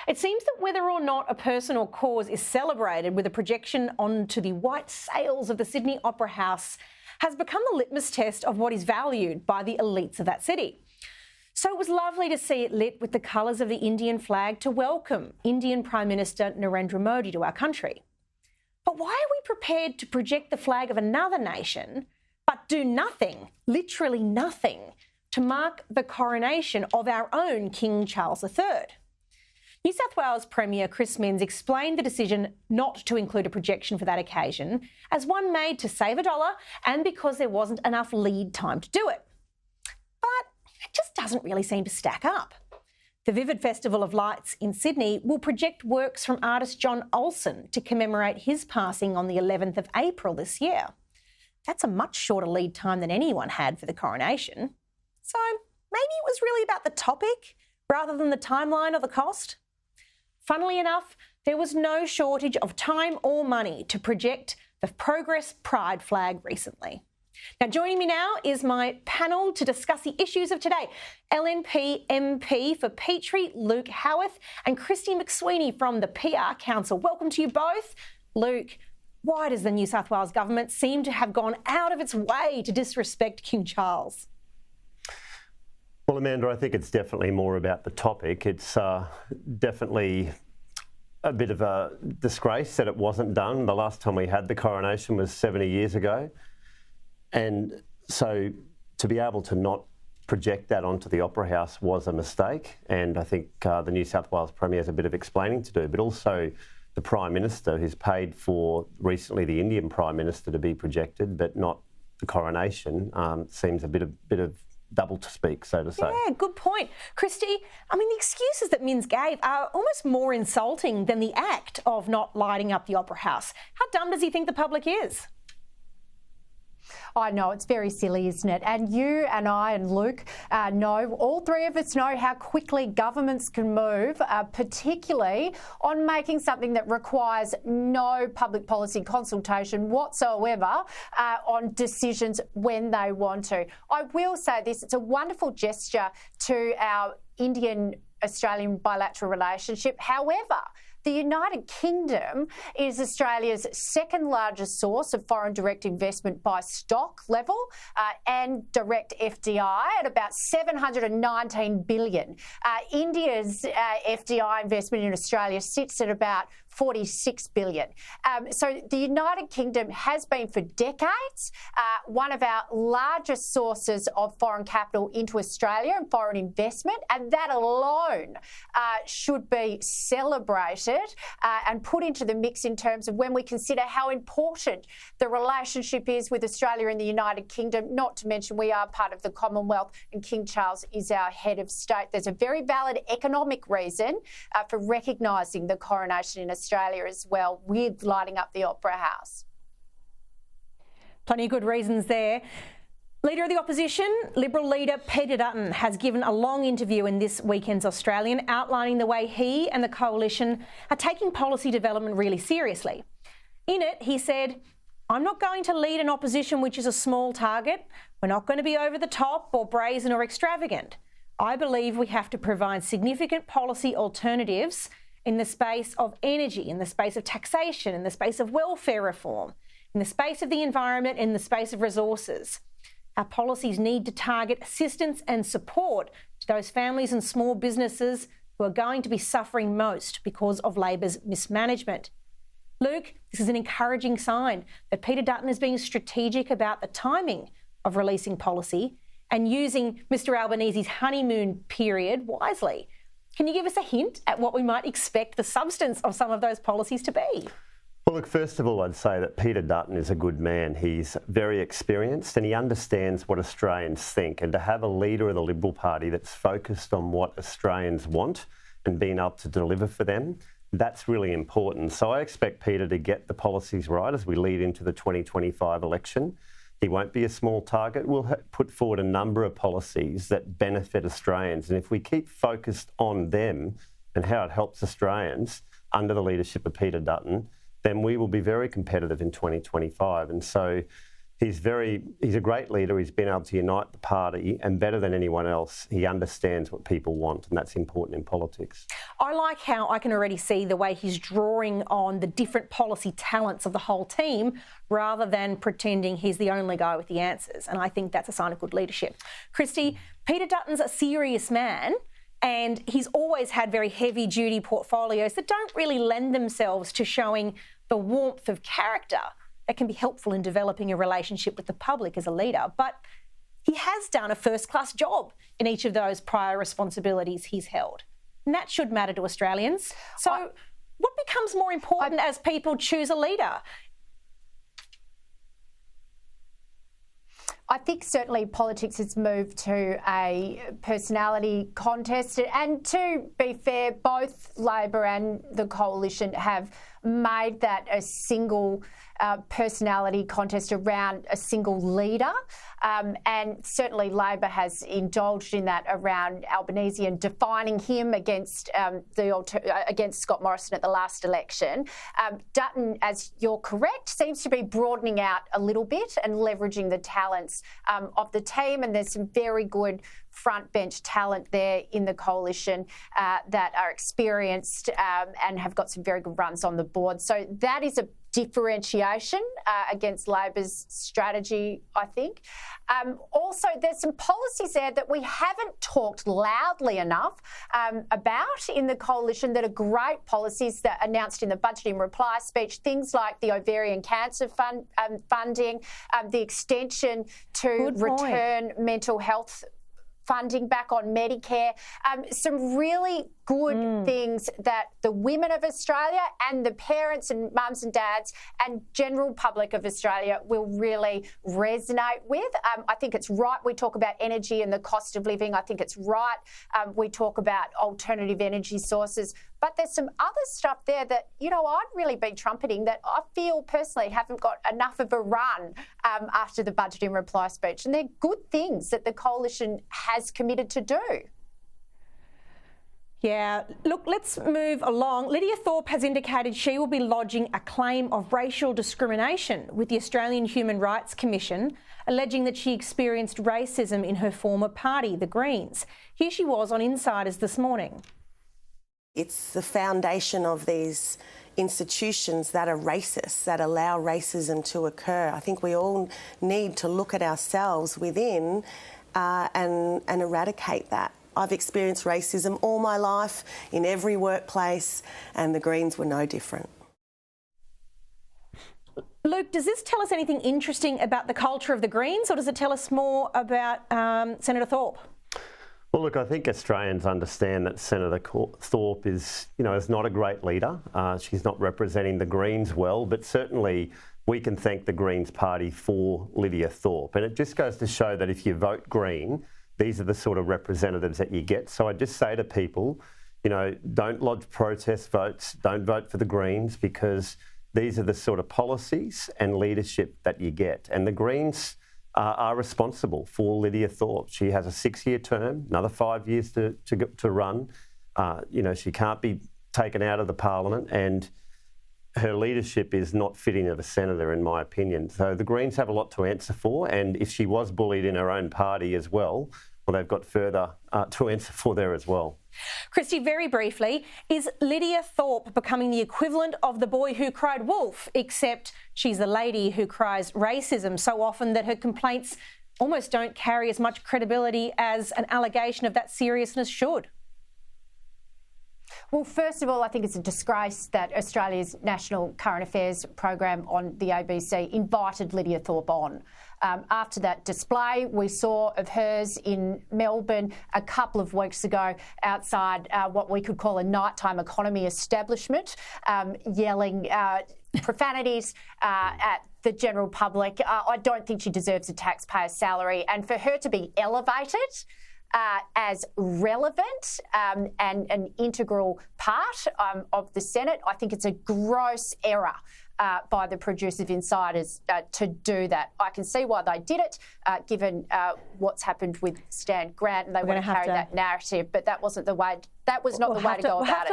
It seems that whether or not a person or cause is celebrated with a projection onto the white sails of the Sydney Opera House has become the litmus test of what is valued by the elites of that city. So it was lovely to see it lit with the colours of the Indian flag to welcome Indian Prime Minister Narendra Modi to our country. But why are we prepared to project the flag of another nation but do nothing, literally nothing, to mark the coronation of our own King Charles III? New South Wales Premier Chris Minns explained the decision not to include a projection for that occasion as one made to save a dollar and because there wasn't enough lead time to do it. But it just doesn't really seem to stack up. The Vivid Festival of Lights in Sydney will project works from artist John Olsen to commemorate his passing on the 11th of April this year. That's a much shorter lead time than anyone had for the coronation. So maybe it was really about the topic rather than the timeline or the cost. Funnily enough, there was no shortage of time or money to project the Progress Pride flag recently. Now, joining me now is my panel to discuss the issues of today. LNP MP for Petrie, Luke Howarth, and Christy McSweeney from the PR Council. Welcome to you both. Luke, why does the New South Wales government seem to have gone out of its way to disrespect King Charles? Well, Amanda, I think it's definitely more about the topic. It's definitely a bit of a disgrace that it wasn't done. The last time we had the coronation was 70 years ago. And so to be able to not project that onto the Opera House was a mistake. And I think the New South Wales Premier has a bit of explaining to do, but also the Prime Minister, who's paid for recently the Indian Prime Minister to be projected, but not the coronation, seems a bit of double to speak, so to say. Yeah, good point. Christy, I mean, the excuses that Minns gave are almost more insulting than the act of not lighting up the Opera House. How dumb does he think the public is? I know, it's very silly, isn't it? And you and I and Luke know, all three of us know how quickly governments can move, particularly on making something that requires no public policy consultation whatsoever on decisions when they want to. I will say this, it's a wonderful gesture to our Indian-Australian bilateral relationship. However, the United Kingdom is Australia's second largest source of foreign direct investment by stock level and direct FDI at about $719 billion. India's FDI investment in Australia sits at about $46 billion. So the United Kingdom has been for decades one of our largest sources of foreign capital into Australia and foreign investment, and that alone should be celebrated and put into the mix in terms of when we consider how important the relationship is with Australia and the United Kingdom, not to mention we are part of the Commonwealth and King Charles is our head of state. There's a very valid economic reason for recognising the coronation in Australia as well, with lighting up the Opera House. Plenty of good reasons there. Leader of the Opposition, Liberal leader Peter Dutton, has given a long interview in this weekend's Australian outlining the way he and the Coalition are taking policy development really seriously. In it, he said, "I'm not going to lead an opposition which is a small target. We're not going to be over the top or brazen or extravagant. I believe we have to provide significant policy alternatives in the space of energy, in the space of taxation, in the space of welfare reform, in the space of the environment, in the space of resources. Our policies need to target assistance and support to those families and small businesses who are going to be suffering most because of Labor's mismanagement." Luke, this is an encouraging sign that Peter Dutton is being strategic about the timing of releasing policy and using Mr Albanese's honeymoon period wisely. Can you give us a hint at what we might expect the substance of some of those policies to be? Well, look, first of all, I'd say that Peter Dutton is a good man. He's very experienced and he understands what Australians think. And to have a leader of the Liberal Party that's focused on what Australians want and being able to deliver for them, that's really important. So I expect Peter to get the policies right as we lead into the 2025 election. He won't be a small target. We'll put forward a number of policies that benefit Australians. And if we keep focused on them and how it helps Australians under the leadership of Peter Dutton, then we will be very competitive in 2025. And so He's a great leader. He's been able to unite the party, and better than anyone else, he understands what people want, and that's important in politics. I like how I can already see the way he's drawing on the different policy talents of the whole team rather than pretending he's the only guy with the answers. And I think that's a sign of good leadership. Christy, Peter Dutton's a serious man, and he's always had very heavy-duty portfolios that don't really lend themselves to showing the warmth of character that can be helpful in developing a relationship with the public as a leader. But he has done a first-class job in each of those prior responsibilities he's held. And that should matter to Australians. So what becomes more important as people choose a leader? I think certainly politics has moved to a personality contest, and to be fair, both Labor and the Coalition have made that a single personality contest around a single leader, and certainly Labor has indulged in that around Albanese and defining him against Scott Morrison at the last election. Dutton, as you're correct, seems to be broadening out a little bit and leveraging the talents of the team, and there's some very good front bench talent there in the Coalition that are experienced and have got some very good runs on the board. So that is a differentiation against Labor's strategy, I think. Also, there's some policies there that we haven't talked loudly enough about in the Coalition that are great policies that are announced in the budget in reply speech, things like the ovarian cancer funding, the extension to return mental health funding back on Medicare, some really good things that the women of Australia and the parents and mums and dads and general public of Australia will really resonate with. I think it's right we talk about energy and the cost of living. I think it's right we talk about alternative energy sources. But there's some other stuff there that, I'd really be trumpeting that I feel personally haven't got enough of a run after the budget in reply speech. And they're good things that the Coalition has committed to do. Yeah, look, let's move along. Lydia Thorpe has indicated she will be lodging a claim of racial discrimination with the Australian Human Rights Commission, alleging that she experienced racism in her former party, the Greens. Here she was on Insiders this morning. It's the foundation of these institutions that are racist, that allow racism to occur. I think we all need to look at ourselves within and eradicate that. I've experienced racism all my life in every workplace, and the Greens were no different. Luke, does this tell us anything interesting about the culture of the Greens, or does it tell us more about Senator Thorpe? Well, look, I think Australians understand that Senator Thorpe is not a great leader. She's not representing the Greens well, but certainly we can thank the Greens party for Lydia Thorpe. And it just goes to show that if you vote Green, these are the sort of representatives that you get. So I just say to people, don't lodge protest votes, don't vote for the Greens, because these are the sort of policies and leadership that you get. And the Greens are responsible for Lydia Thorpe. She has a 6-year term, another 5 years to run. She can't be taken out of the parliament, and her leadership is not fitting of a senator, in my opinion. So the Greens have a lot to answer for, and if she was bullied in her own party as well, they've got further to answer for there as well. Christy, very briefly, is Lydia Thorpe becoming the equivalent of the boy who cried wolf, except she's the lady who cries racism so often that her complaints almost don't carry as much credibility as an allegation of that seriousness should? Well, first of all, I think it's a disgrace that Australia's National Current Affairs program on the ABC invited Lydia Thorpe on. After that display we saw of hers in Melbourne a couple of weeks ago outside what we could call a nighttime economy establishment, yelling profanities at the general public, I don't think she deserves a taxpayer's salary. And for her to be elevated as relevant and an integral part of the Senate, I think it's a gross error by the Producer Insiders to do that. I can see why they did it, given what's happened with Stan Grant, and they want to carry that narrative. But that wasn't the way. That was not the way to go about it.